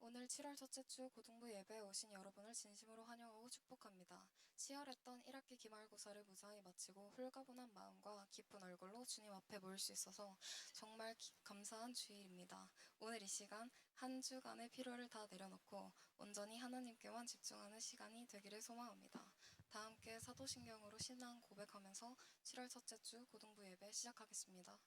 오늘 7월 첫째 주 고등부 예배에 오신 여러분을 진심으로 환영하고 축복합니다. 치열했던 1학기 기말고사를 무사히 마치고 홀가분한 마음과 기쁜 얼굴로 주님 앞에 모일 수 있어서 정말 감사한 주일입니다. 오늘 이 시간 한 주간의 피로를 다 내려놓고 온전히 하나님께만 집중하는 시간이 되기를 소망합니다. 다 함께 사도신경으로 신앙 고백하면서 7월 첫째 주 고등부 예배 시작하겠습니다.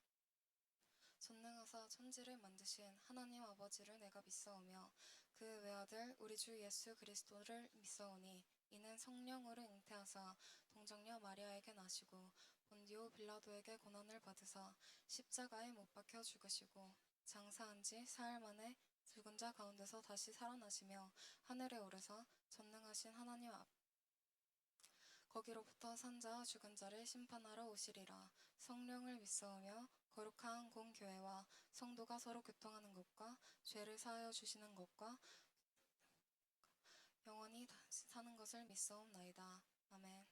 전능하사 천지를 만드신 하나님 아버지를 내가 믿사오며 그 외아들 우리 주 예수 그리스도를 믿사오니 이는 성령으로 잉태하사 동정녀 마리아에게 나시고 본디오 빌라도에게 고난을 받으사 십자가에 못 박혀 죽으시고 장사한 지 사흘 만에 죽은 자 가운데서 다시 살아나시며 하늘에 오르사 전능하신 하나님 거기로부터 산자와 죽은 자를 심판하러 오시리라. 성령을 믿사오며 거룩한 공교회와 성도가 서로 교통하는 것과 죄를 사하여 주시는 것과 영원히 사는 것을 믿사옵나이다. 아멘.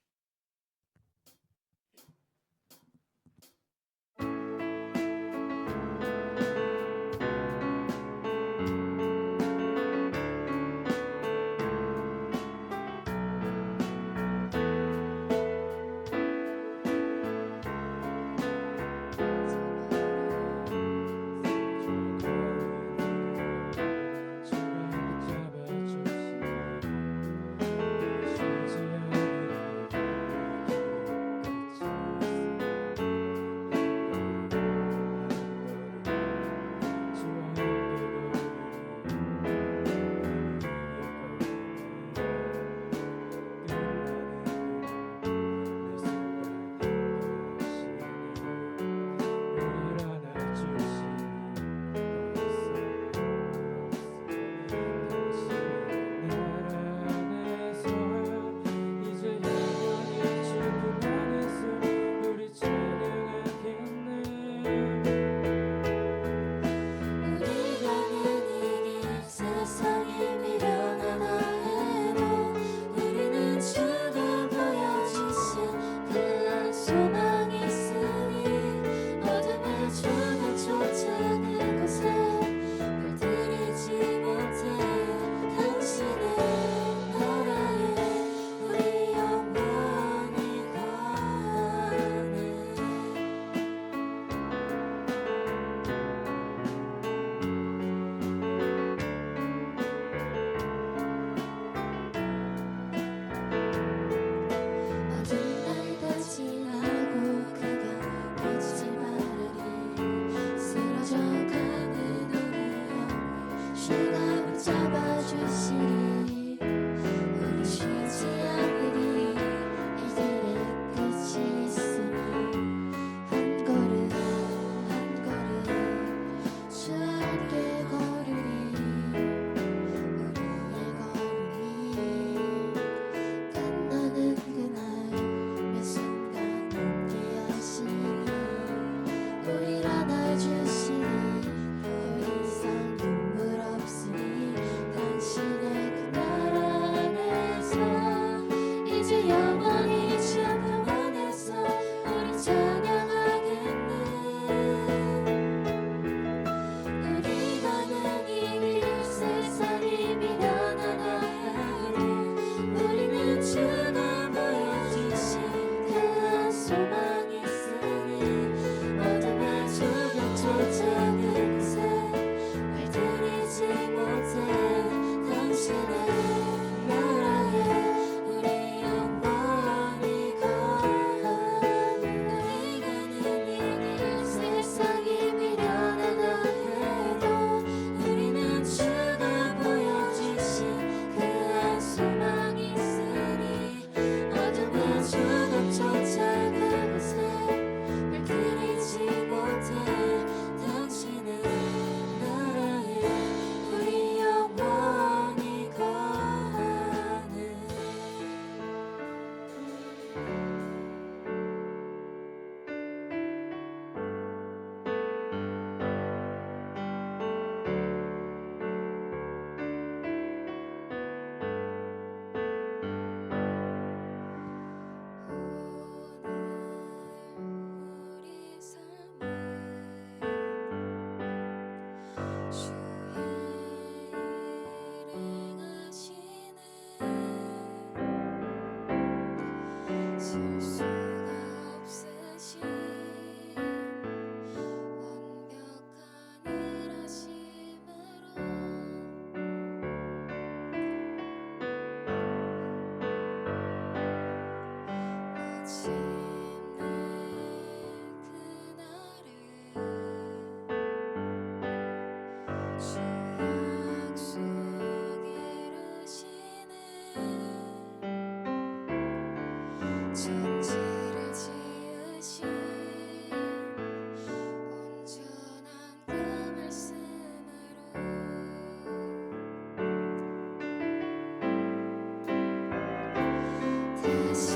마침내 그날을 주 약속 이루시네 천지를 지으신 온전한 그 말씀으로 다시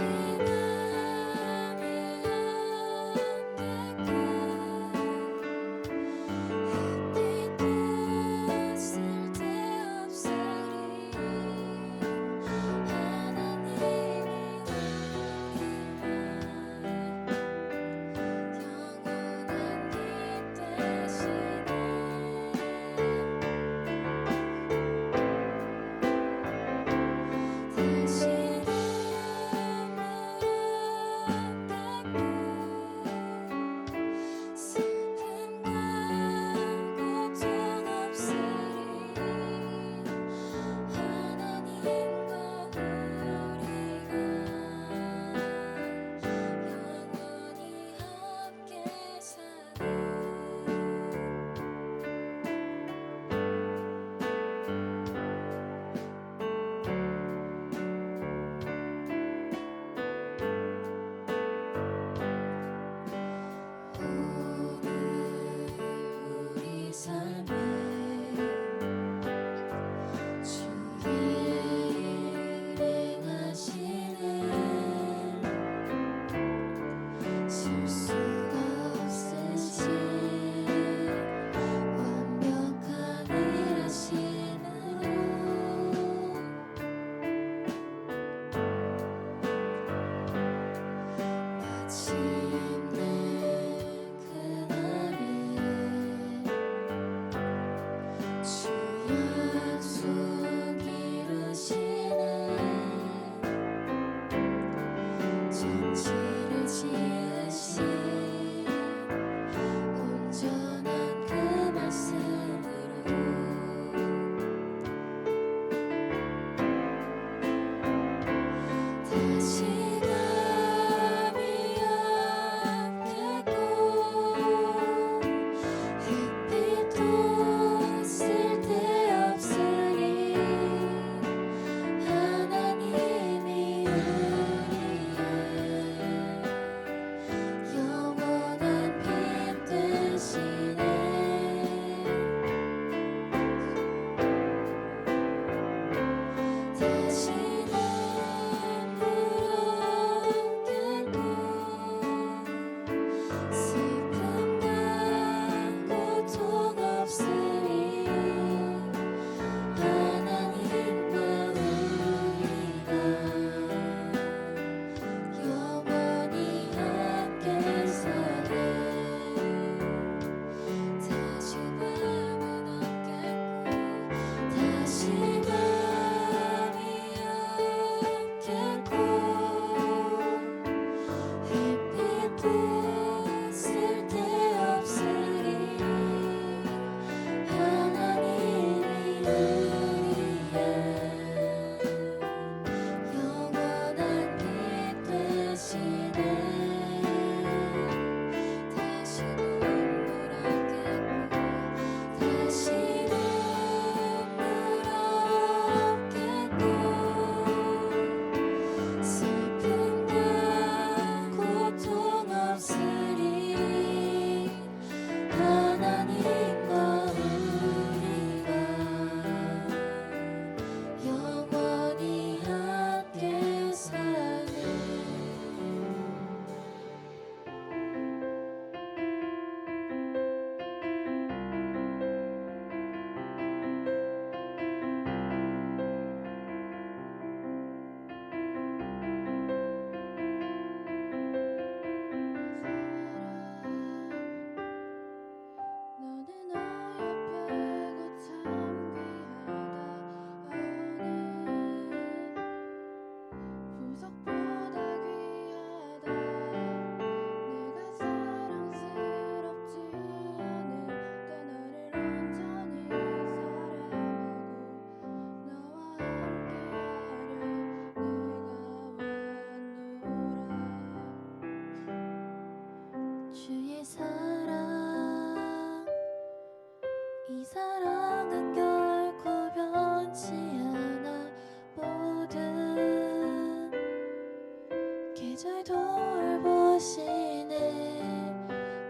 계절 돌보시네.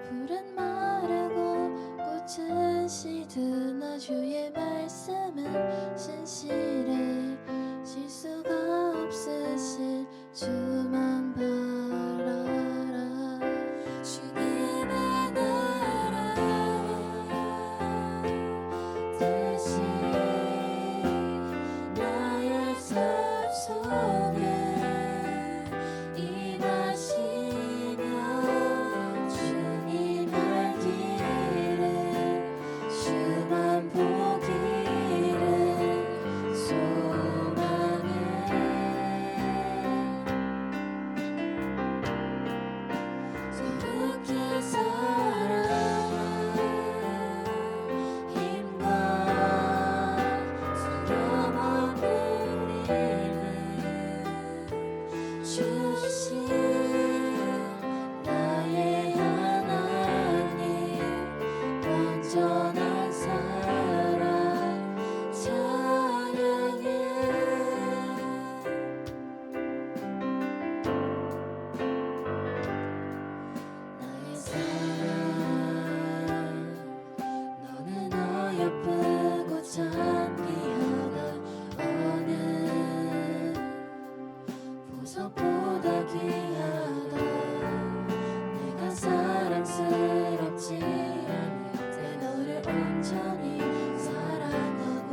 풀은 마르고 꽃은 시드나 주의 말씀은 신실해. 실수가 없으신 주만 바라라. 주님의 나라와 뜻이 나의 삶 속에 임하시며 주님 할 길에 주만 보기를 소망해. 새롭게 살아와 힘과 두려움 없는 일을 주신 나의 하나님, 온전한 사랑 찬양해. 나의 사랑, 너는 어여쁘고 찬미하다. 어느 보석보다 귀하다. 내가 사랑스럽지 않을 때 너를 온전히 사랑하고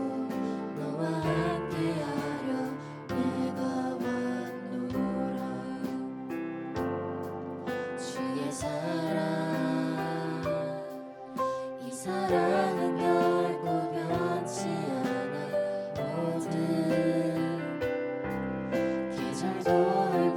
너와 함께하려 내가 왔노라. 주의 사랑, 이 사랑은 결코 변치 않아. 모든 계절 돌보시네.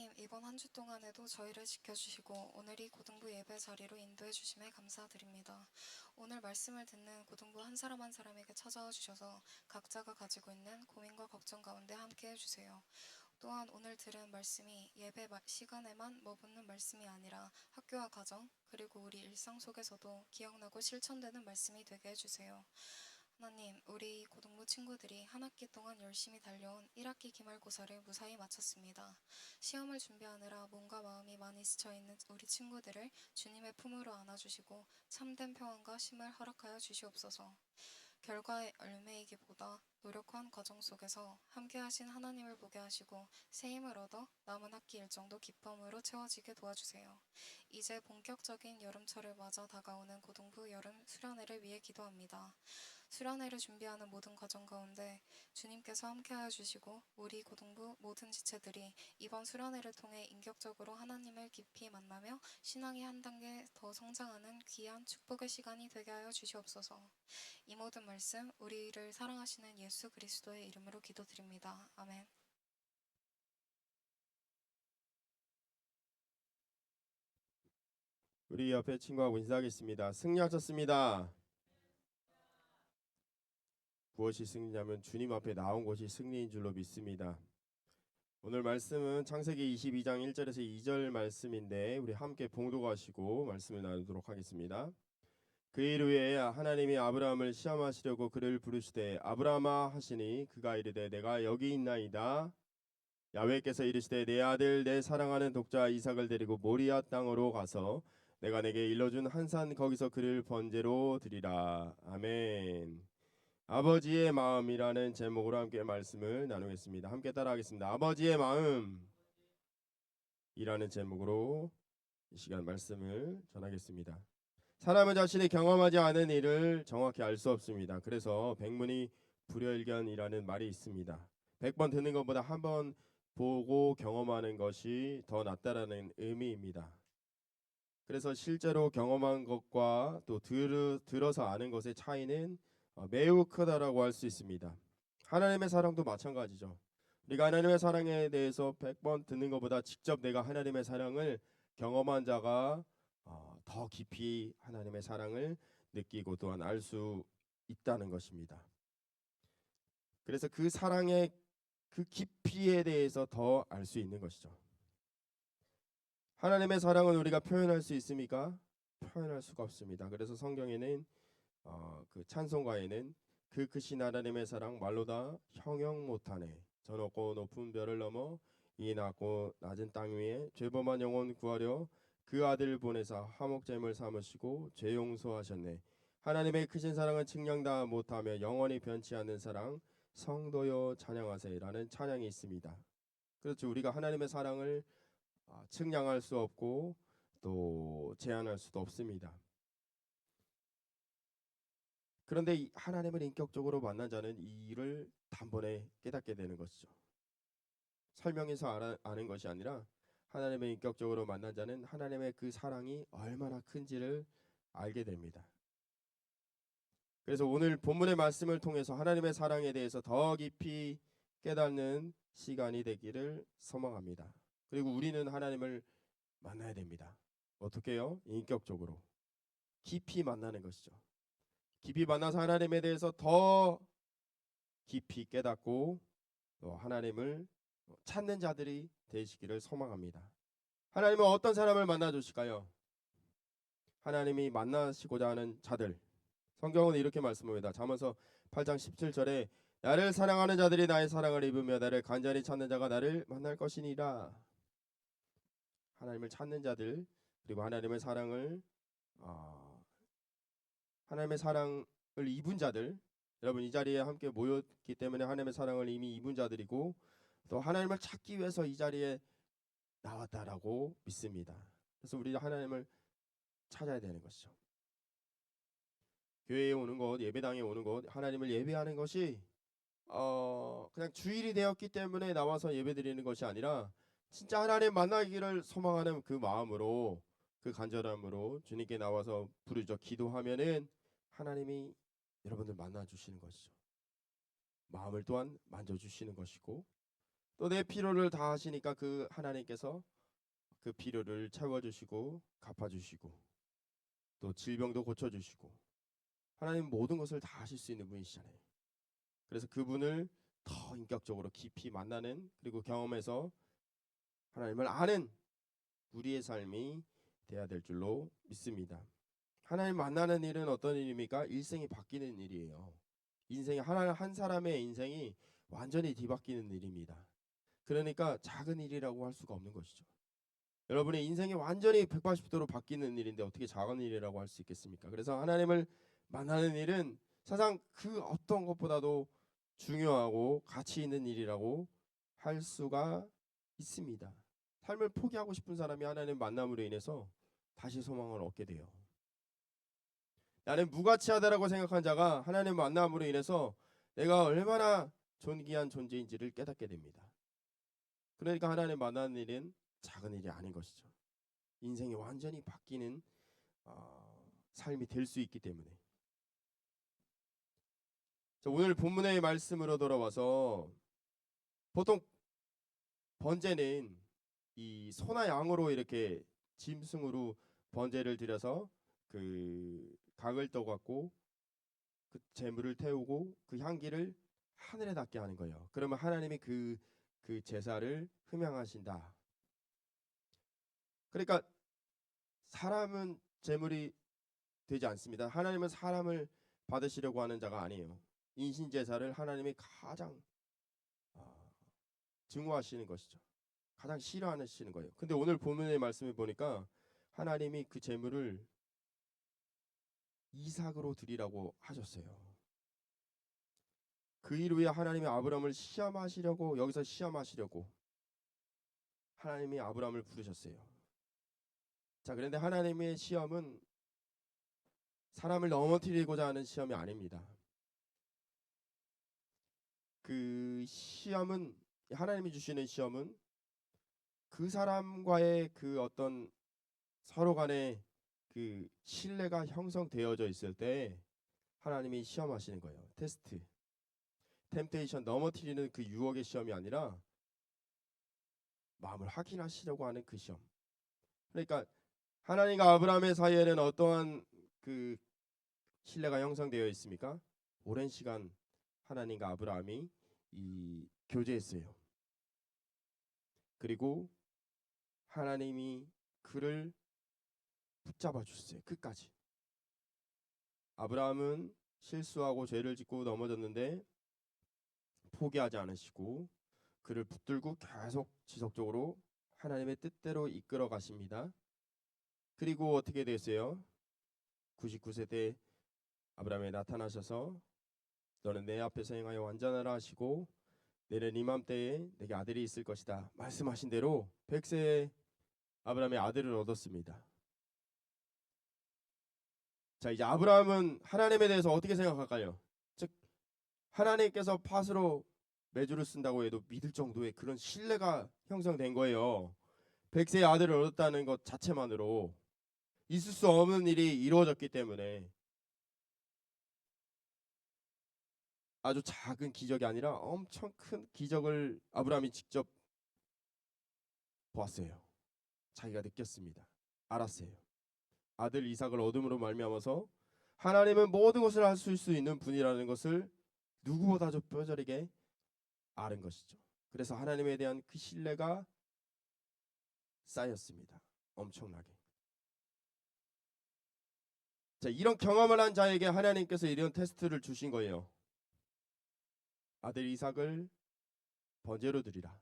하나님, 이번 한 주 동안에도 저희를 지켜주시고 오늘 이 고등부 예배 자리로 인도해 주심에 감사드립니다. 오늘 말씀을 듣는 고등부 한 사람 한 사람에게 찾아와 주셔서 각자가 가지고 있는 고민과 걱정 가운데 함께 해주세요. 또한 오늘 들은 말씀이 예배 시간에만 머무는 말씀이 아니라 학교와 가정, 그리고 우리 일상 속에서도 기억나고 실천되는 말씀이 되게 해주세요. 하나님, 우리 고등부 친구들이 한 학기 동안 열심히 달려온 1학기 기말고사를 무사히 마쳤습니다. 시험을 준비하느라 몸과 마음이 많이 지쳐있는 우리 친구들을 주님의 품으로 안아주시고 참된 평안과 쉼을 허락하여 주시옵소서. 결과의 열매이기보다 노력한 과정 속에서 함께하신 하나님을 보게 하시고 새 힘을 얻어 남은 학기 일정도 기쁨으로 채워지게 도와주세요. 이제 본격적인 여름철을 맞아 다가오는 고등부 여름 수련회를 위해 기도합니다. 수련회를 준비하는 모든 과정 가운데 주님께서 함께하여 주시고 우리 고등부 모든 지체들이 이번 수련회를 통해 인격적으로 하나님을 깊이 만나며 신앙이 한 단계 더 성장하는 귀한 축복의 시간이 되게 하여 주시옵소서. 이 모든 말씀 우리를 사랑하시는 예수 그리스도의 이름으로 기도드립니다. 아멘. 우리 옆에 친구하고 인사하겠습니다. 승리하셨습니다. 무엇이 승리냐면 주님 앞에 나온 것이 승리인 줄로 믿습니다. 오늘 말씀은 창세기 22장 1절에서 2절 말씀인데 우리 함께 봉독하시고 말씀을 나누도록 하겠습니다. 그 일 후에 하나님이 아브라함을 시험하시려고 그를 부르시되 아브라함아 하시니 그가 이르되 내가 여기 있나이다. 야훼께서 이르시되 내 아들 내 사랑하는 독자 이삭을 데리고 모리아 땅으로 가서 내가 내게 일러준 한 산 거기서 그를 번제로 드리라. 아멘. 아버지의 마음이라는 제목으로 함께 말씀을 나누겠습니다. 함께 따라하겠습니다. 아버지의 마음이라는 제목으로 이 시간 말씀을 전하겠습니다. 사람은 자신이 경험하지 않은 일을 정확히 알 수 없습니다. 그래서 백문이 불여일견이라는 말이 있습니다. 100번 듣는 것보다 한 번 보고 경험하는 것이 더 낫다라는 의미입니다. 그래서 실제로 경험한 것과 또 들어서 아는 것의 차이는 매우 크다라고 할 수 있습니다. 하나님의 사랑도 마찬가지죠. 우리가 하나님의 사랑에 대해서 100번 듣는 것보다 직접 내가 하나님의 사랑을 경험한 자가 더 깊이 하나님의 사랑을 느끼고 또한 알 수 있다는 것입니다. 그래서 그 사랑의 그 깊이에 대해서 더 알 수 있는 것이죠. 하나님의 사랑은 우리가 표현할 수 있습니까? 표현할 수가 없습니다. 그래서 성경에는 그 찬송가에는 그 크신 하나님의 사랑 말로 다 형용 못하네. 저 높고 높은 별을 넘어 이 낮고 낮은 땅 위에 죄범한 영혼 구하려 그 아들 보내사 화목제물 삼으시고 죄 용서하셨네. 하나님의 크신 사랑은 측량 다 못하며 영원히 변치 않는 사랑 성도여 찬양하세라는 찬양이 있습니다. 그렇죠. 우리가 하나님의 사랑을 측량할 수 없고 또 제한할 수도 없습니다. 그런데 이 하나님을 인격적으로 만난 자는 이 일을 단번에 깨닫게 되는 것이죠. 설명해서 아는 것이 아니라 하나님을 인격적으로 만난 자는 하나님의 그 사랑이 얼마나 큰지를 알게 됩니다. 그래서 오늘 본문의 말씀을 통해서 하나님의 사랑에 대해서 더 깊이 깨닫는 시간이 되기를 소망합니다. 그리고 우리는 하나님을 만나야 됩니다. 어떻게요? 인격적으로 깊이 만나는 것이죠. 깊이 만나서 하나님에 대해서 더 깊이 깨닫고 또 하나님을 찾는 자들이 되시기를 소망합니다. 하나님은 어떤 사람을 만나 주실까요? 하나님이 만나시고자 하는 자들. 성경은 이렇게 말씀합니다. 잠언서 8장 17절에 나를 사랑하는 자들이 나의 사랑을 입으며 나를 간절히 찾는 자가 나를 만날 것이니라. 하나님을 찾는 자들 그리고 하나님의 사랑을 입은 자들, 여러분 이 자리에 함께 모였기 때문에 하나님의 사랑을 이미 입은 자들이고 또 하나님을 찾기 위해서 이 자리에 나왔다라고 믿습니다. 그래서 우리 하나님을 찾아야 되는 것이죠. 교회에 오는 것, 예배당에 오는 것, 하나님을 예배하는 것이 그냥 주일이 되었기 때문에 나와서 예배드리는 것이 아니라 진짜 하나님 만나기를 소망하는 그 마음으로 그 간절함으로 주님께 나와서 부르짖어 기도하면은 하나님이 여러분들 만나 주시는 것이죠. 마음을 또한 만져 주시는 것이고 또 내 필요를 다 하시니까 그 하나님께서 그 필요를 채워주시고 갚아주시고 또 질병도 고쳐주시고 하나님 모든 것을 다 하실 수 있는 분이시잖아요. 그래서 그분을 더 인격적으로 깊이 만나는 그리고 경험해서 하나님을 아는 우리의 삶이 돼야 될 줄로 믿습니다. 하나님 만나는 일은 어떤 일입니까? 일생이 바뀌는 일이에요. 인생이 한 사람의 인생이 완전히 뒤바뀌는 일입니다. 그러니까 작은 일이라고 할 수가 없는 것이죠. 여러분의 인생이 완전히 180도로 바뀌는 일인데 어떻게 작은 일이라고 할 수 있겠습니까? 그래서 하나님을 만나는 일은 사상 그 어떤 것보다도 중요하고 가치 있는 일이라고 할 수가 있습니다. 삶을 포기하고 싶은 사람이 하나님 만남으로 인해서 다시 소망을 얻게 돼요. 나는 무가치하다라고 생각한 자가 하나님 만남으로 인해서 내가 얼마나 존귀한 존재인지를 깨닫게 됩니다. 그러니까 하나님 만나는 일은 작은 일이 아닌 것이죠. 인생이 완전히 바뀌는 삶이 될 수 있기 때문에. 자, 오늘 본문의 말씀으로 돌아와서 보통 번제는 이 소나 양으로 이렇게 짐승으로 번제를 드려서 그 각을 떠갖고 그 제물을 태우고 그 향기를 하늘에 닿게 하는 거예요. 그러면 하나님이 그 제사를 흠양하신다. 그러니까 사람은 제물이 되지 않습니다. 하나님은 사람을 받으시려고 하는 자가 아니에요. 인신 제사를 하나님이 가장 증오하시는 것이죠. 가장 싫어하시는 거예요. 근데 오늘 본문의 말씀을 보니까 하나님이 그 제물을 이삭으로 드리라고 하셨어요. 그 일 후에 하나님이 아브라함을 시험하시려고 여기서 시험하시려고 하나님이 아브라함을 부르셨어요. 자, 그런데 하나님의 시험은 사람을 넘어뜨리고자 하는 시험이 아닙니다. 그 시험은 하나님이 주시는 시험은 그 사람과의 그 어떤 서로 간의 그 신뢰가 형성되어져 있을 때 하나님이 시험하시는 거예요. 테스트, 템테이션 넘어뜨리는 그 유혹의 시험이 아니라 마음을 확인하시려고 하는 그 시험. 그러니까 하나님과 아브라함의 사이에는 어떠한 그 신뢰가 형성되어 있습니까? 오랜 시간 하나님과 아브라함이 이 교제했어요. 그리고 하나님이 그를 붙잡아 주셨어요. 끝까지. 아브라함은 실수하고 죄를 짓고 넘어졌는데 포기하지 않으시고 그를 붙들고 계속 지속적으로 하나님의 뜻대로 이끌어 가십니다. 그리고 어떻게 됐어요? 99세 때 아브라함에 나타나셔서 너는 내 앞에서 행하여 완전하라 하시고 내년 이맘때에 내게 아들이 있을 것이다 말씀하신 대로 100세에 아브라함의 아들을 얻었습니다. 자, 이제 아브라함은 하나님에 대해서 어떻게 생각할까요? 즉 하나님께서 팥으로 메주를 쓴다고 해도 믿을 정도의 그런 신뢰가 형성된 거예요. 100세의 아들을 얻었다는 것 자체만으로 있을 수 없는 일이 이루어졌기 때문에 아주 작은 기적이 아니라 엄청 큰 기적을 아브라함이 직접 보았어요. 자기가 느꼈습니다. 알았어요. 아들 이삭을 얻음으로 말미암아서 하나님은 모든 것을 하실 수 있는 분이라는 것을 누구보다도 뼈저리게 아는 것이죠. 그래서 하나님에 대한 그 신뢰가 쌓였습니다. 엄청나게. 자, 이런 경험을 한 자에게 하나님께서 이런 테스트를 주신 거예요. 아들 이삭을 번제로 드리라.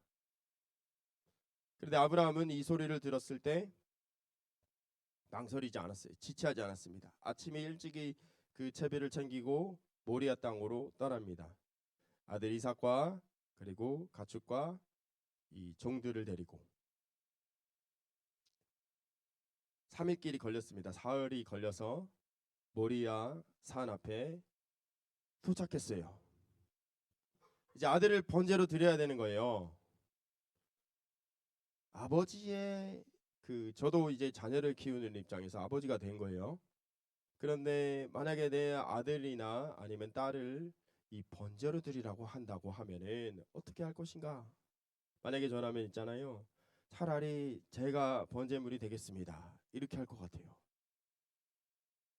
그런데 아브라함은 이 소리를 들었을 때 망설이지 않았어요. 지체하지 않았습니다. 아침에 일찍이 그 채비를 챙기고 모리아 땅으로 떠납니다. 아들 이삭과 그리고 가축과 이 종들을 데리고 3일길이 걸렸습니다. 사흘이 걸려서 모리아 산 앞에 도착했어요. 이제 아들을 번제로 드려야 되는 거예요. 아버지의 저도 이제 자녀를 키우는 입장에서 아버지가 된 거예요. 그런데 만약에 내 아들이나 아니면 딸을 이 번제로 드리라고 한다고 하면은 어떻게 할 것인가? 만약에 저라면 있잖아요. 차라리 제가 번제물이 되겠습니다. 이렇게 할 것 같아요.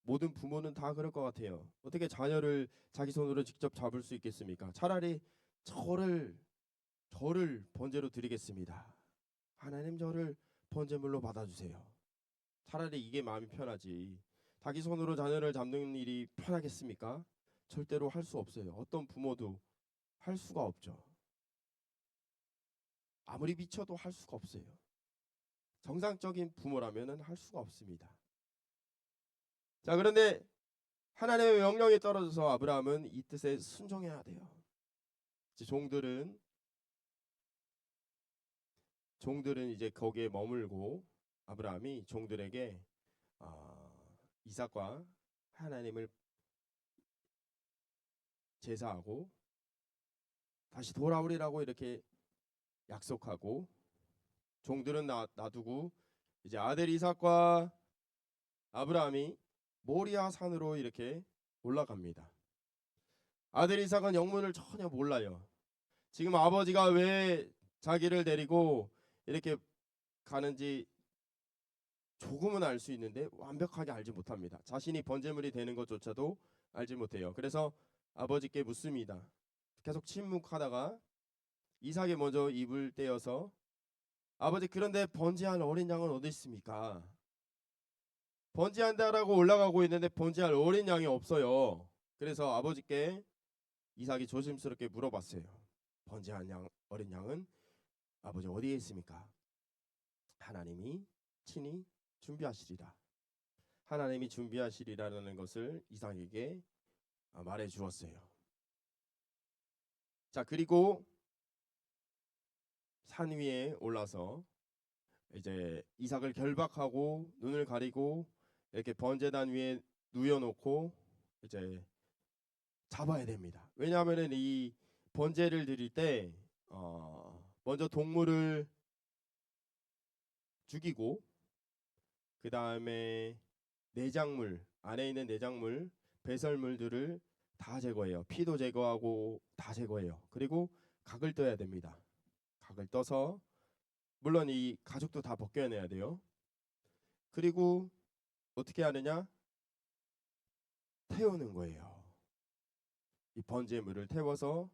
모든 부모는 다 그럴 것 같아요. 어떻게 자녀를 자기 손으로 직접 잡을 수 있겠습니까? 차라리 저를 번제로 드리겠습니다. 하나님 저를 번제물로 받아주세요. 차라리 이게 마음이 편하지. 자기 손으로 자녀를 잡는 일이 편하겠습니까? 절대로 할 수 없어요. 어떤 부모도 할 수가 없죠. 아무리 미쳐도 할 수가 없어요. 정상적인 부모라면은 할 수가 없습니다. 자, 그런데 하나님의 명령에 떨어져서 아브라함은 이 뜻에 순종해야 돼요. 이제 종들은 이제 거기에 머물고 아브라함이 종들에게 이삭과 하나님을 제사하고 다시 돌아오리라고 이렇게 약속하고 종들은 놔두고 이제 아들 이삭과 아브라함이 모리아 산으로 이렇게 올라갑니다. 아들 이삭은 영문을 전혀 몰라요. 지금 아버지가 왜 자기를 데리고 이렇게 가는지 조금은 알 수 있는데 완벽하게 알지 못합니다. 자신이 번제물이 되는 것조차도 알지 못해요. 그래서 아버지께 묻습니다. 계속 침묵하다가 이삭이 먼저 입을 떼어서 아버지, 그런데 번제할 어린 양은 어디 있습니까? 번제한다라고 올라가고 있는데 번제할 어린 양이 없어요. 그래서 아버지께 이삭이 조심스럽게 물어봤어요. 번제한 어린 양은 아버지 어디에 있습니까? 하나님이 친히 준비하시리라. 하나님이 준비하시리라는 것을 이삭에게 말해 주었어요. 자, 그리고 산 위에 올라서 이제 이삭을 결박하고 눈을 가리고 이렇게 번제단 위에 누워놓고 이제 잡아야 됩니다. 왜냐하면은 이 번제를 드릴 때 먼저 동물을 죽이고 그 다음에 내장물, 안에 있는 내장물, 배설물들을 다 제거해요. 피도 제거하고 다 제거해요. 그리고 각을 떠야 됩니다. 각을 떠서 물론 이 가죽도 다 벗겨내야 돼요. 그리고 어떻게 하느냐? 태우는 거예요. 이 번제물을 태워서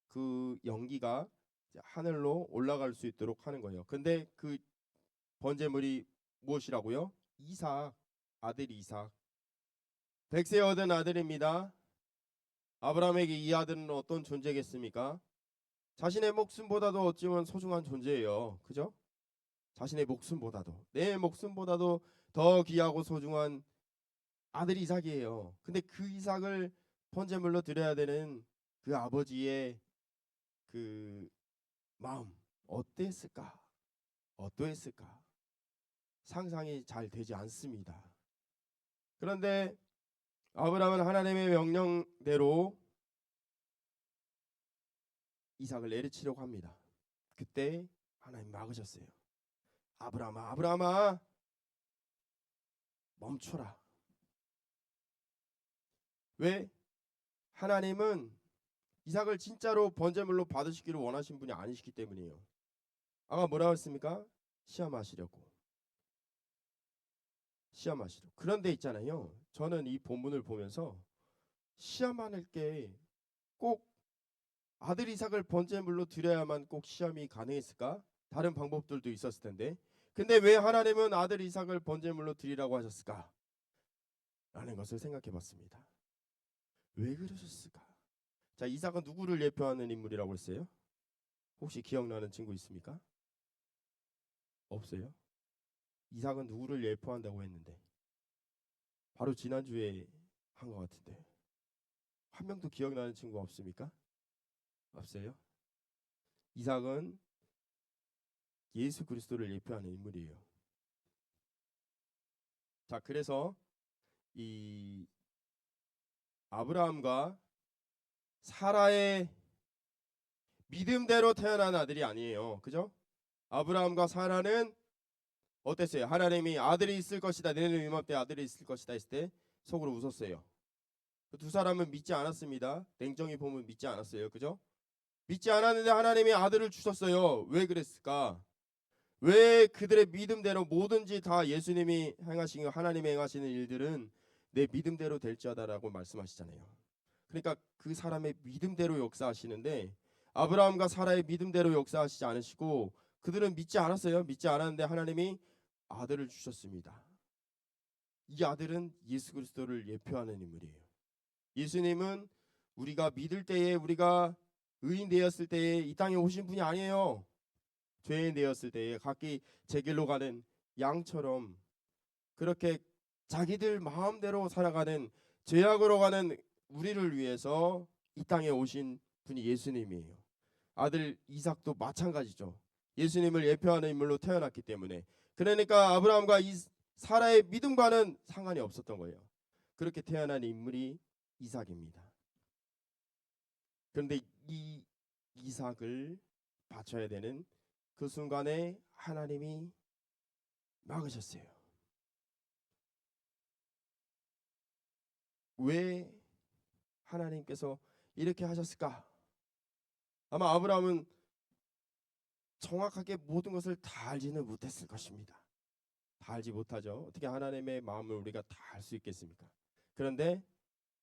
그 연기가 이제 하늘로 올라갈 수 있도록 하는 거예요. 근데 그 번제물이 무엇이라고요? 이삭, 아들 이삭. 백세 얻은 아들입니다. 아브라함에게 이 아들은 어떤 존재겠습니까? 자신의 목숨보다도 어찌면 소중한 존재예요. 그죠? 자신의 목숨보다도, 내 목숨보다도 더 귀하고 소중한 아들 이삭이에요. 근데 그 이삭을 번제물로 드려야 되는 그 아버지의 그 마음 어땠을까? 어떠했을까? 상상이 잘 되지 않습니다. 그런데 아브라함은 하나님의 명령대로 이삭을 내리치려고 합니다. 그때 하나님 막으셨어요. 아브라함아, 아브라함아, 멈춰라. 왜? 하나님은 이삭을 진짜로 번제물로 받으시기를 원하신 분이 아니시기 때문이에요. 아까 뭐라고 했습니까? 시험하시려고. 그런데 있잖아요. 저는 이 본문을 보면서 시험하는 게 꼭 아들 이삭을 번제물로 드려야만 꼭 시험이 가능했을까? 다른 방법들도 있었을 텐데. 근데 왜 하나님은 아들 이삭을 번제물로 드리라고 하셨을까? 라는 것을 생각해 봤습니다. 왜 그러셨을까? 자, 이삭은 누구를 예표하는 인물이라고 했어요? 혹시 기억나는 친구 있습니까? 없어요? 이삭은 누구를 예표한다고 했는데 바로 지난주에 한 것 같은데 한 명도 기억나는 친구 없습니까? 없어요? 이삭은 예수 그리스도를 예표하는 인물이에요. 자, 그래서 이 아브라함과 사라의 믿음대로 태어난 아들이 아니에요. 그죠? 아브라함과 사라는 어땠어요? 하나님이 아들이 있을 것이다. 내년 이맘때 아들이 있을 것이다 했을 때 속으로 웃었어요. 그 두 사람은 믿지 않았습니다. 냉정히 보면 믿지 않았어요. 그죠? 믿지 않았는데 하나님이 아들을 주셨어요. 왜 그랬을까? 왜 그들의 믿음대로 뭐든지 다 예수님이 행하신 하나님이 행하시는 일들은 내 믿음대로 될지어다라고 말씀하시잖아요. 그러니까 그 사람의 믿음대로 역사하시는데 아브라함과 사라의 믿음대로 역사하시지 않으시고 그들은 믿지 않았어요. 믿지 않았는데 하나님이 아들을 주셨습니다. 이 아들은 예수 그리스도를 예표하는 인물이에요. 예수님은 우리가 믿을 때에 우리가 의인 되었을 때에 이 땅에 오신 분이 아니에요. 죄인 되었을 때에 각기 제 길로 가는 양처럼 그렇게 자기들 마음대로 살아가는 죄악으로 가는 우리를 위해서 이 땅에 오신 분이 예수님이에요. 아들 이삭도 마찬가지죠. 예수님을 예표하는 인물로 태어났기 때문에. 그러니까 아브라함과 사라의 믿음과는 상관이 없었던 거예요. 그렇게 태어난 인물이 이삭입니다. 그런데 이 이삭을 바쳐야 되는 그 순간에 하나님이 막으셨어요. 왜 하나님께서 이렇게 하셨을까? 아마 아브라함은 정확하게 모든 것을 다 알지는 못했을 것입니다. 다 알지 못하죠. 어떻게 하나님의 마음을 우리가 다 알 수 있겠습니까? 그런데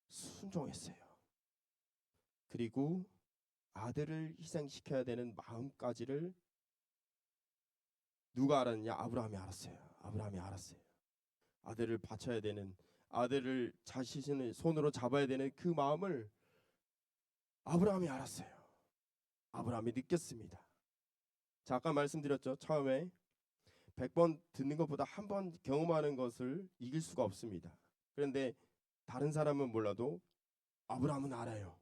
순종했어요. 그리고 아들을 희생시켜야 되는 마음까지를 누가 알았느냐? 아브라함이 알았어요. 아브라함이 알았어요. 아들을 바쳐야 되는, 아들을 자신의 손으로 잡아야 되는 그 마음을 아브라함이 알았어요. 아브라함이 느꼈습니다. 자, 아까 말씀드렸죠. 처음에 100번 듣는 것보다 한 번 경험하는 것을 이길 수가 없습니다. 그런데 다른 사람은 몰라도 아브라함은 알아요.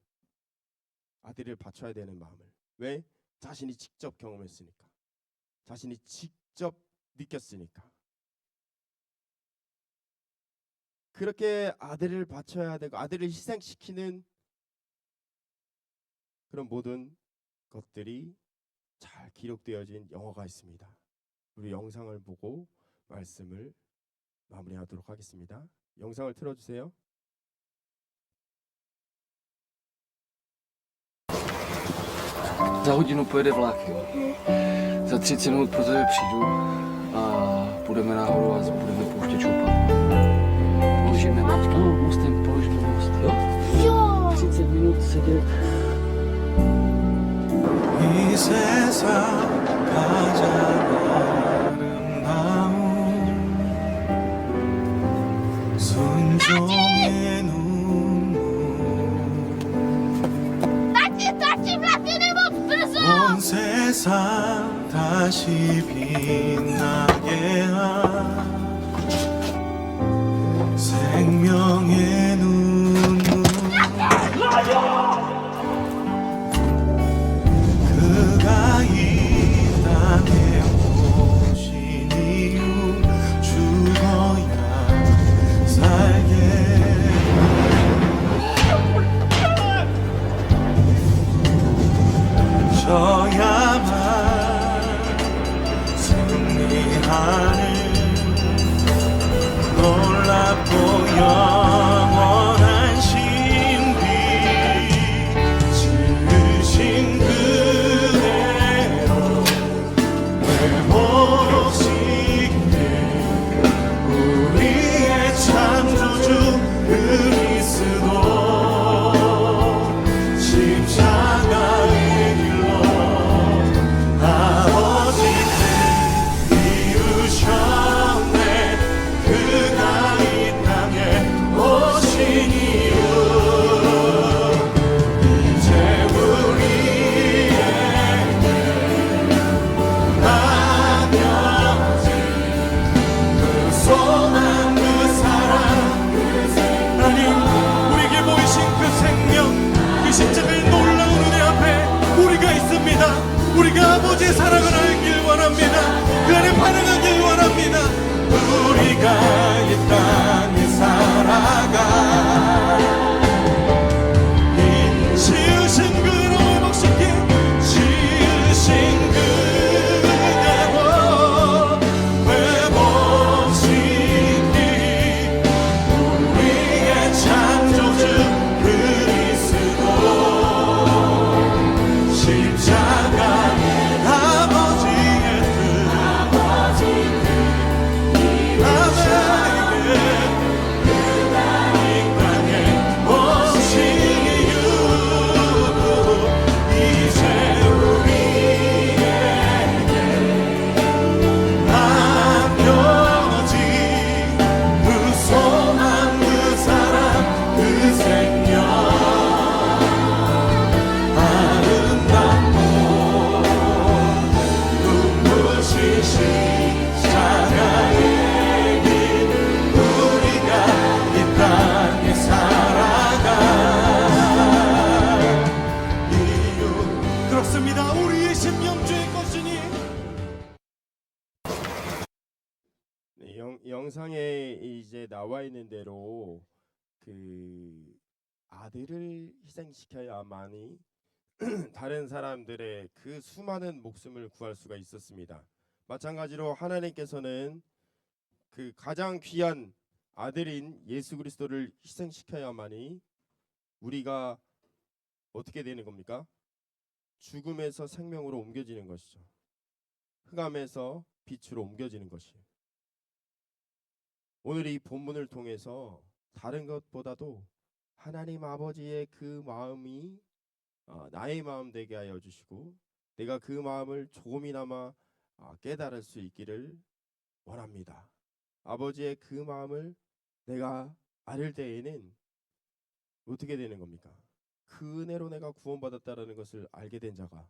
아들을 바쳐야 되는 마음을. 왜? 자신이 직접 경험했으니까. 자신이 직접 느꼈으니까. 그렇게 아들을 바쳐야 되고 아들을 희생시키는 그런 모든 것들이 잘 기록되어진 영화가 있습니다. 우리 영상을 보고 말씀을 마무리하도록 하겠습니다. 영상을 틀어주세요. Za hodinu pojede vlak, jo. Za 30 minut po tebe přijdu a půjdeme nahoru a budeme pouštět šoupat. Položíme most, no, mostem položíme most, jo. 30 minut sedět. 이 세상 가장 아름다운 순종의 눈물 온 세상 다시 빛나게 한 생명의 눈물 그가 이 땅에 오신 이유 죽어야 살게 져야만 승리하는 놀랍고 영원한 신비 지으신 그대로 회복시킬 우리의 창조주 그리스도 십자가의 길로 아버지를 이루셨네 그가 이 땅에 오신 이유 이제 우리에게 남겨진 그 소망 그 사랑 하나님 우리에게 보이신 그 생명 그 십자가의 놀라운 은혜 앞에 우리가 있습니다. 우리가 아버지의 사랑을 알길 원합니다. 그 안에 반응하길 원합니다. 우리가 이 땅에 살아가 이 지으신 그로 회복시킨 지으신 그대로 회복시킨 우리의 창조주 그리스도 네, 영상에 이제 나와 있는 대로 그 아들을 희생시켜야만이 다른 사람들의 그 수많은 목숨을 구할 수가 있었습니다. 마찬가지로 하나님께서는 그 가장 귀한 아들인 예수 그리스도를 희생시켜야만이 우리가 어떻게 되는 겁니까? 죽음에서 생명으로 옮겨지는 것이죠. 흑암에서 빛으로 옮겨지는 것이에요. 오늘 이 본문을 통해서 다른 것보다도 하나님 아버지의 그 마음이 나의 마음 되게 하여 주시고 내가 그 마음을 조금이나마 깨달을 수 있기를 원합니다. 아버지의 그 마음을 내가 알을 때에는 어떻게 되는 겁니까? 그 은혜로 내가 구원받았다라는 것을 알게 된 자가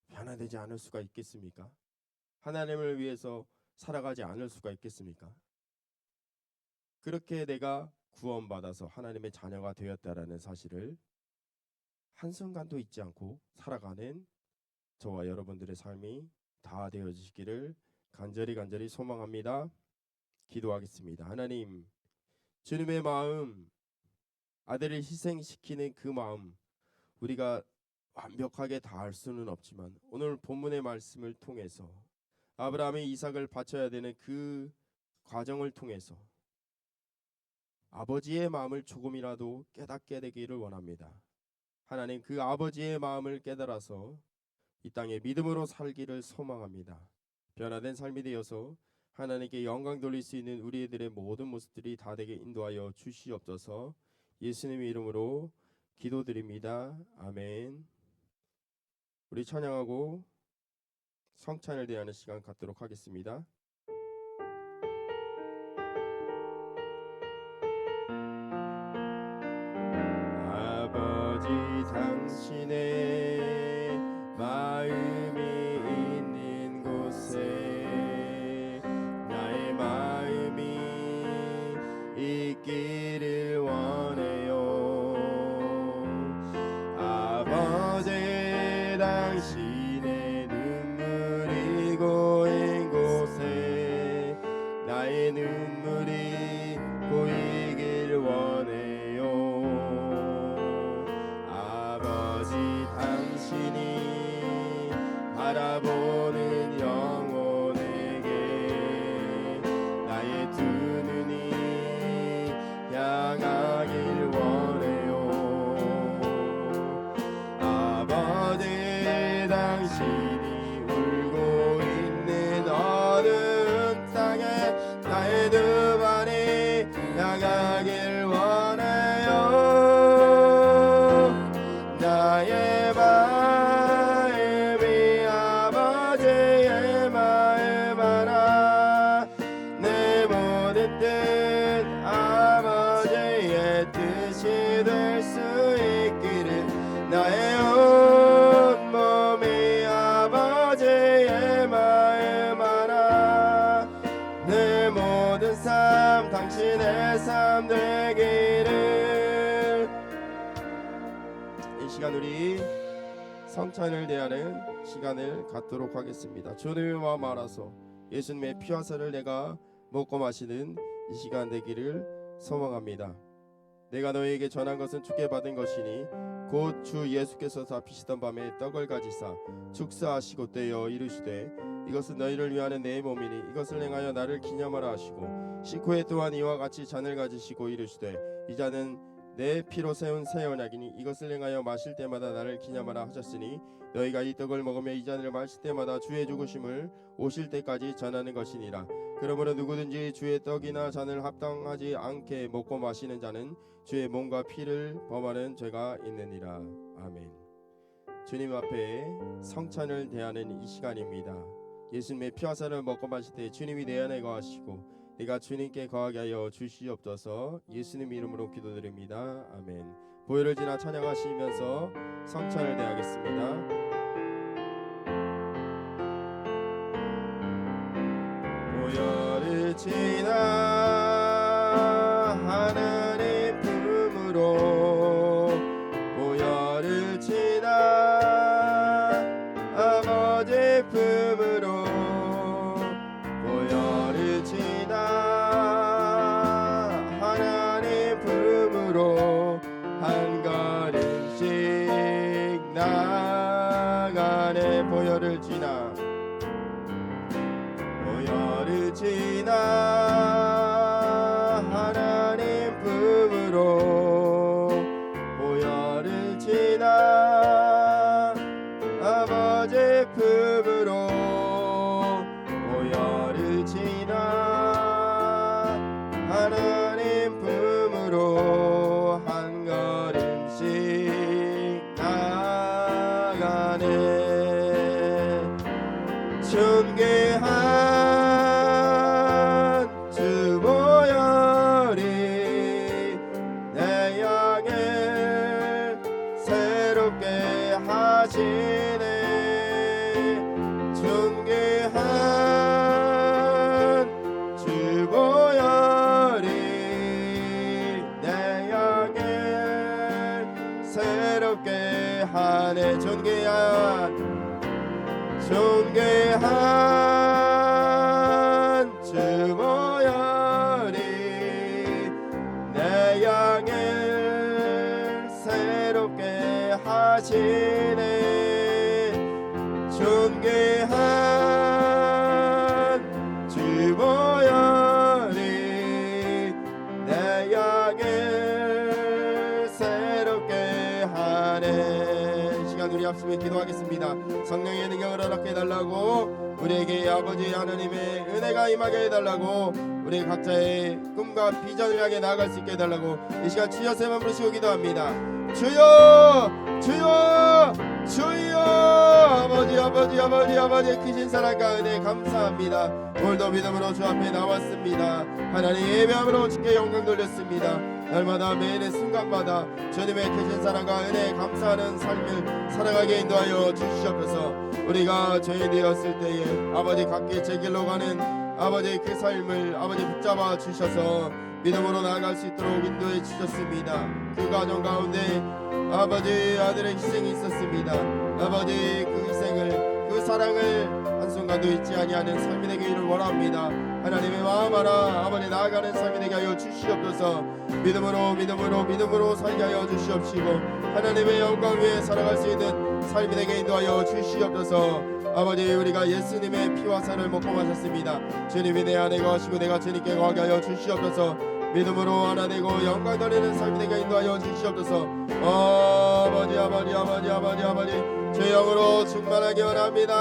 변화되지 않을 수가 있겠습니까? 하나님을 위해서 살아가지 않을 수가 있겠습니까? 그렇게 내가 구원받아서 하나님의 자녀가 되었다라는 사실을 한순간도 잊지 않고 살아가는 저와 여러분들의 삶이 다 되어지시기를 간절히 소망합니다. 기도하겠습니다. 하나님, 주님의 마음, 아들을 희생시키는 그 마음, 우리가 완벽하게 다 알 수는 없지만 오늘 본문의 말씀을 통해서 아브라함이 이삭을 바쳐야 되는 그 과정을 통해서 아버지의 마음을 조금이라도 깨닫게 되기를 원합니다. 하나님, 그 아버지의 마음을 깨달아서 이 땅에 믿음으로 살기를 소망합니다. 변화된 삶이 되어서 하나님께 영광 돌릴 수 있는 우리들의 모든 모습들이 다 되게 인도하여 주시옵소서. 예수님의 이름으로 기도드립니다. 아멘. 우리 찬양하고 성찬을 대하는 시간 갖도록 하겠습니다. 아버지, 당신의 마음이 있는 곳에 나의 마음이 있기를 원해요. 아버지, 당신의 눈물이 고인 곳에 나의 눈물이 고이길 원해요. 아버지, 당신이 바라보는 영혼에게 나의 두 눈이 향하길 원해요. 아버지, 당신이 울고 있는 어느 땅에 나의 두 발이 향하길 원해요. 나의 마음이 아버지의 마음 하나, 내 모든 뜻 아버지의 뜻이 될 수 있기를, 나의 온 몸이 아버지의 마음 하나, 내 모든 삶 당신의 삶 되기를. 이 시간 우리 성찬을 대하는 시간을 갖도록 하겠습니다. 주님의 마음 알아서 예수님의 피와 살을 내가 먹고 마시는 이 시간 되기를 소망합니다. 내가 너희에게 전한 것은 주께 받은 것이니 곧 주 예수께서 잡히시던 밤에 떡을 가지사 축사하시고 떼어 이르시되 이것은 너희를 위하는 내 몸이니 이것을 행하여 나를 기념하라 하시고 식후에 또한 이와 같이 잔을 가지시고 이르시되 이 잔은 내 피로 세운 새 언약이니 이것을 행하여 마실 때마다 나를 기념하라 하셨으니 너희가 이 떡을 먹으며 이 잔을 마실 때마다 주의 죽으심을 오실 때까지 전하는 것이니라. 그러므로 누구든지 주의 떡이나 잔을 합당하지 않게 먹고 마시는 자는 주의 몸과 피를 범하는 죄가 있느니라. 아멘. 주님 앞에 성찬을 대하는 이 시간입니다. 예수님의 피와 살을 먹고 마실 때 주님이 내 안에 거하시고 내가 주님께 거하게 하여 주시옵소서. 예수님 이름으로 기도드립니다. 아멘. 보혈을 지나 찬양하시면서 성찬을 대하겠습니다. 보혈을 지나 하나님 품으로, 보혈을 지나 아버지 품으로, 보혈을 지나 지나 하나님 품으로 보혈을 지나 아버지 품으로 보혈을 지나 하나님 품으로 한 걸음씩 나가네. 존귀한 주 보혈이 내 영을 새롭게 하시네. 존귀한 주 보혈이 내 영을 새롭게 하네. 존귀한 주 보혈이 내 영을 새롭게 하시네. 존귀한 주 보혈이 내 영을 새롭게 하네. 이 시간 우리 합심에 기도하겠습니다. 성령의 능력을 허락해 달라고, 우리에게 아버지 하나님의 은혜가 임하게 해달라고, 우리 각자의 꿈과 비전을 향해 나아갈 수 있게 해달라고 이 시간 주여 세만 부르시고 기도합니다. 주여 주여 주여. 아버지 아버지 아버지 아버지 크신 사랑과 은혜 감사합니다. 오늘도 믿음으로 주 앞에 나왔습니다. 하나님 예배함으로 주께 영광 돌렸습니다. 날마다 매일의 순간마다 주님의 크신 사랑과 은혜 감사하는 삶을 살아가게 인도하여 주시옵소서. 우리가 죄인되었을 때에 아버지 각기 제 길로 가는 아버지 그 삶을 아버지 붙잡아 주셔서 믿음으로 나아갈 수 있도록 인도해 주셨습니다. 그 과정 가운데 아버지 아들의 희생이 있었습니다. 아버지 그 희생을, 그 사랑을 한순간도 잊지 아니하는 삶이 되기를 원합니다. 하나님의 마음 알아 아버지 나아가는 삶이 되게 하여 주시옵소서. 믿음으로 살게 하여 주시옵시고 하나님의 영광 위에 살아갈 수 있는 삶이 되게 인도하여 주시옵소서. 아버지 우리가 예수님의 피와 살을 먹고 마셨습니다. 주님이 내 안에 거하시고 내가 주님께 거하게 하여 주시옵소서. 믿음으로 하나 되고 영광 돌리는 삶이 되게 인도하여 주시옵소서. 아버지 아버지 아버지 아버지 아버지 주 영으로 충만하게 원합니다.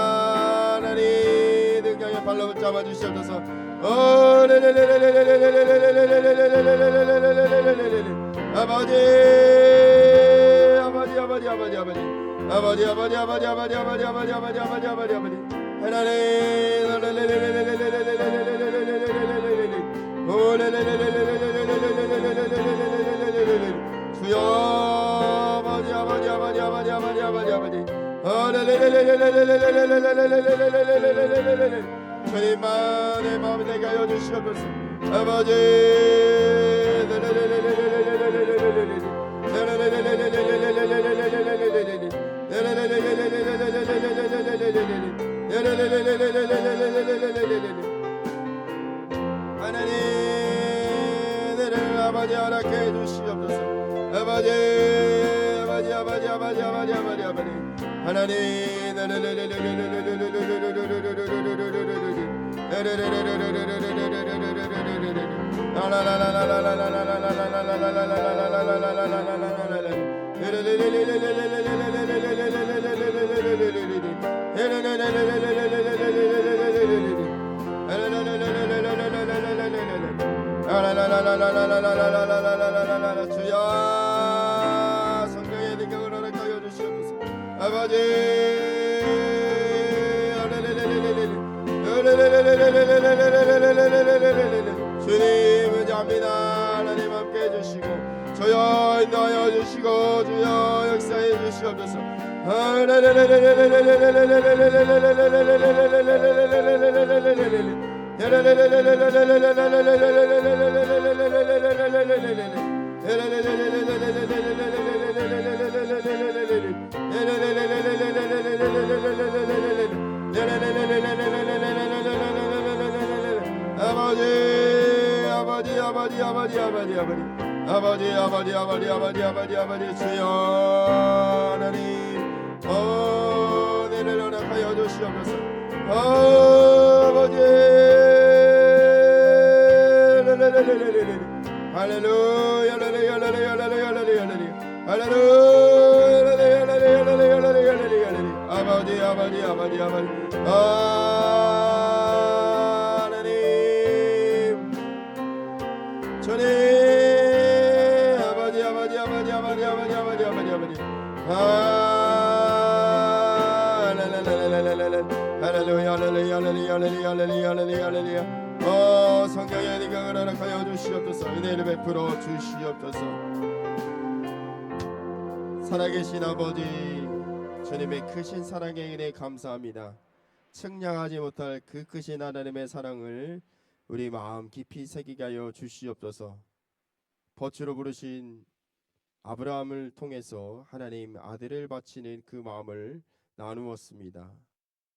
하나님 능력의 발로 붙잡아 주시옵소서. 아버지 아버지 아버지 아버지 아버지 아버지 아버지 아버지 아버지 아버지 아버지 아버지 아버지 아버지 아버지 주여 아버지 아버지 아버지 아버지 아버지 아버지 아버지 주님만 내 마음에 내게 하여 주시옵소서. 아버지 하나님 너를 아버지 허락해 주시옵소서. 아버지 아버지 아버지 아버지 아버지 아버지 아버지 하나님 주여 성령의 능력을 허락하여 주시옵소서. 아버지 주님 의지합니다. 하나님 함께 해주시고 주여 인도하여 주시고 주여 역사해 주시옵소서. 아버지 주여 하나님 은혜를 허락하여 주시옵소서. 아버지 할렐루야 할렐루야 할렐루야 할렐루야 할렐루야 할렐루야 할렐루야 할렐루야 아버지 아버지 아버지 아버지 하나님 주님 아버지 아버지 아버지 아버지 아버지 아버지 아버지 아버지 할렐루야 할렐루야 할렐루야 할렐루야 할렐루야 할렐루야 성령의 능력을 허락하여 주시옵소서. 은혜를 베풀어 주시옵소서. 살아계신 아버지 주님의 크신 사랑의 은혜 감사합니다. 측량하지 못할 그 크신 하나님의 사랑을 우리 마음 깊이 새기게 하여 주시옵소서. 버추로 부르신 아브라함을 통해서 하나님 아들을 바치는 그 마음을 나누었습니다.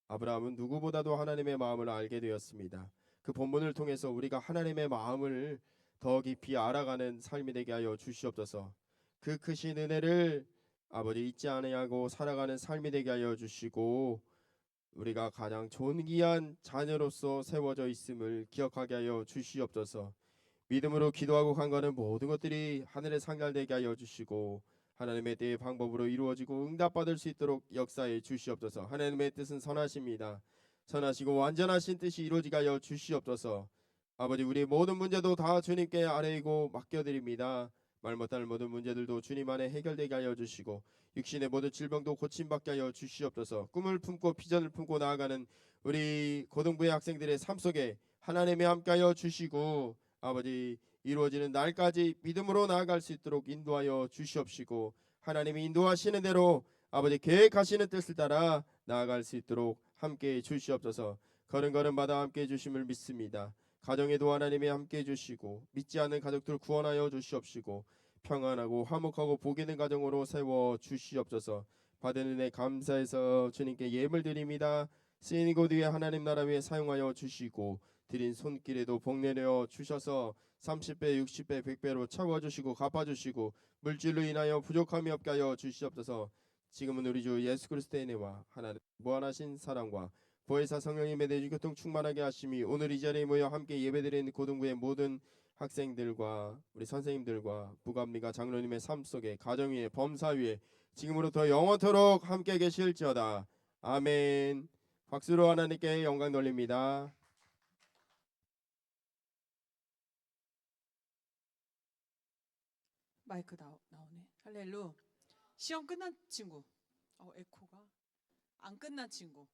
아브라함은 누구보다도 하나님의 마음을 알게 되었습니다. 그 본문을 통해서 우리가 하나님의 마음을 더 깊이 알아가는 삶이 되게 하여 주시옵소서. 그 크신 은혜를 아버지 잊지 아니하고 살아가는 삶이 되게 하여 주시고 우리가 가장 존귀한 자녀로서 세워져 있음을 기억하게 하여 주시옵소서. 믿음으로 기도하고 간과하는 모든 것들이 하늘에 상달되게 하여 주시고 하나님의 때의 방법으로 이루어지고 응답받을 수 있도록 역사해 주시옵소서. 하나님의 뜻은 선하십니다. 선하시고 완전하신 뜻이 이루어지게 하여 주시옵소서. 아버지 우리의 모든 문제도 다 주님께 아뢰고 맡겨드립니다. 말 못할 모든 문제들도 주님 안에 해결되게 하여 주시고 육신의 모든 질병도 고침받게 하여 주시옵소서. 꿈을 품고 비전을 품고 나아가는 우리 고등부의 학생들의 삶 속에 하나님이 함께하여 주시고 아버지 이루어지는 날까지 믿음으로 나아갈 수 있도록 인도하여 주시옵시고 하나님이 인도하시는 대로 아버지 계획하시는 뜻을 따라 나아갈 수 있도록 함께해 주시옵소서. 걸음걸음마다 함께해 주심을 믿습니다. 가정에도 하나님이 함께해 주시고 믿지 않는 가족들 구원하여 주시옵시고 평안하고 화목하고 복 있는 가정으로 세워 주시옵소서. 받은 은혜 감사해서 주님께 예물 드립니다. 쓰인 곳 위에 하나님 나라 위에 사용하여 주시고 드린 손길에도 복 내려 주셔서 30배 60배 100배로 채워주시고 갚아주시고 물질로 인하여 부족함이 없게 하여 주시옵소서. 지금은 우리 주 예수 그리스도의 은혜와 하나님 무한하신 사랑과 보혜사 성령님의 내주 교통 충만하게 하심이 오늘 이 자리에 모여 함께 예배드리는 고등부의 모든 학생들과 우리 선생님들과 부감리가 장로님의 삶 속에 가정 위에 범사 위에 지금으로부터 영원토록 함께 계실지어다. 아멘. 박수로 하나님께 영광 돌립니다. 마이크 나오네. 할렐루. 시험 끝난 친구. 에코가 안 끝난 친구.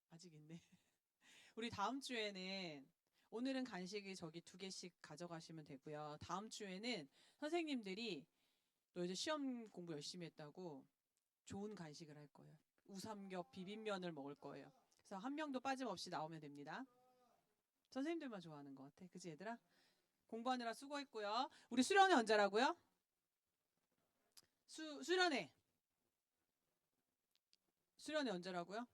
아직 있네. 우리 다음 주에는 오늘은 간식이 저기 2개씩 가져가시면 되고요. 다음 주에는 선생님들이 너 이제 시험 공부 열심히 했다고 좋은 간식을 할 거예요. 우삼겹 비빔면을 먹을 거예요. 그래서 한 명도 빠짐없이 나오면 됩니다. 선생님들만 좋아하는 것 같아. 그치 얘들아? 공부하느라 수고했고요. 우리 수련회 언제라고요? 수련회 언제라고요?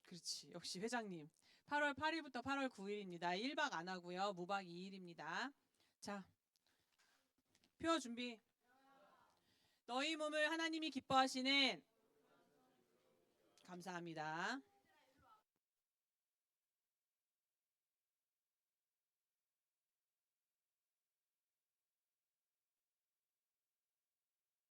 그렇지. 역시 회장님. 8월 8일부터 8월 9일입니다. 1박 안 하고요. 무박 2일입니다. 자, 표 준비. 너희 몸을 하나님이 기뻐하시는 감사합니다.